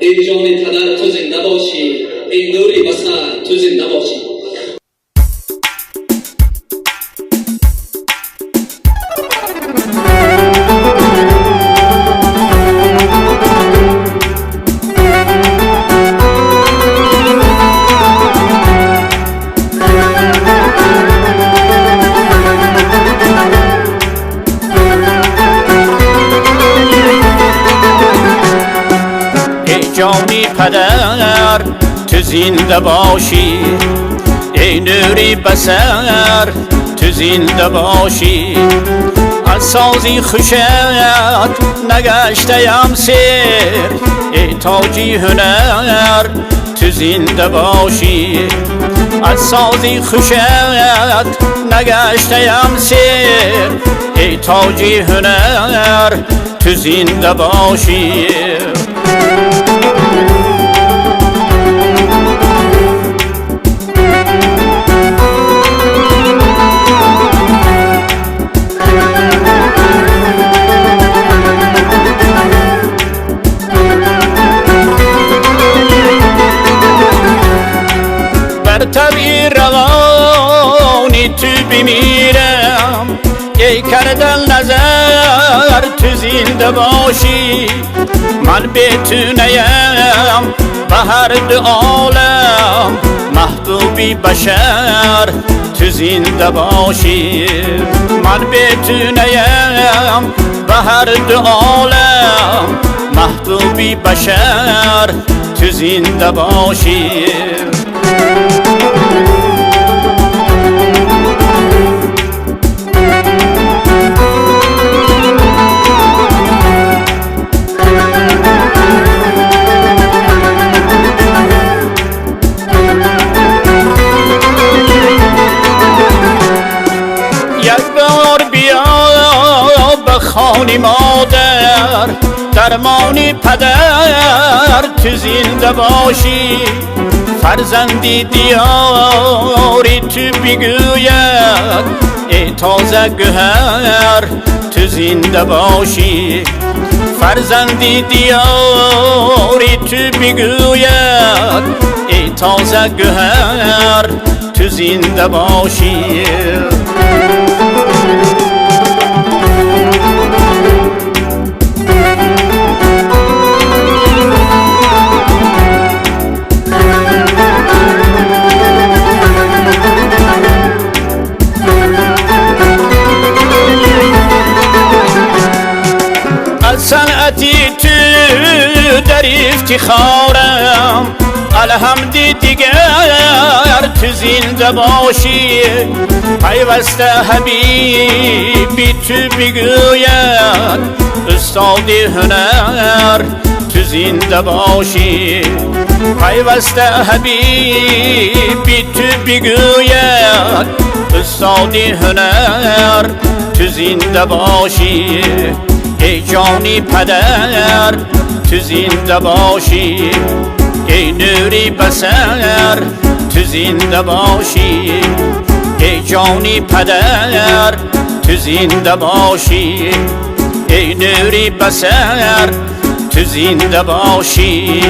ای جان پدر تو زنده باشی، ای نوری بصر تو زنده باشی. جانی پدر تو زنده باشی، ای نوری بصر تو زنده باشی. از سازی خوشت نگشتم سیر، ای تاجی هنر تو زنده باشی. از سازی خوشت نگشتم سیر، ای تاجی هنر تو زنده باشی. بر طبع روانی تو بمیرم، ای کردن نظر تو زنده باشی. من به تو نیم به هر دو عالم، محبوبی بشر تو زنده باشی. من به تو نیم به هر دو عالم، محبوبی بشر تو زنده باشی. خانی مادر درمانی پدر تو زنده باشی. فرزندی دیاری تو بگوید، ای تازه گوهر تو زنده باشی. فرزندی دیاری تو بگوید، ای تازه گوهر تو زنده باشی. صنعتی تو در افتخارم، الحمدی دیگر تو زنده باشی. پیوسته حبیبی تو بگوید، استاد هنر تو زنده باشی. پیوسته حبیبی تو بگوید، استاد هنر تو زنده باشی. ای جانی پدر تو زنده باشی، ای نوری بصر تو زنده باشی. ای جانی پدر تو زنده باشی، ای نوری بصر تو زنده باشی.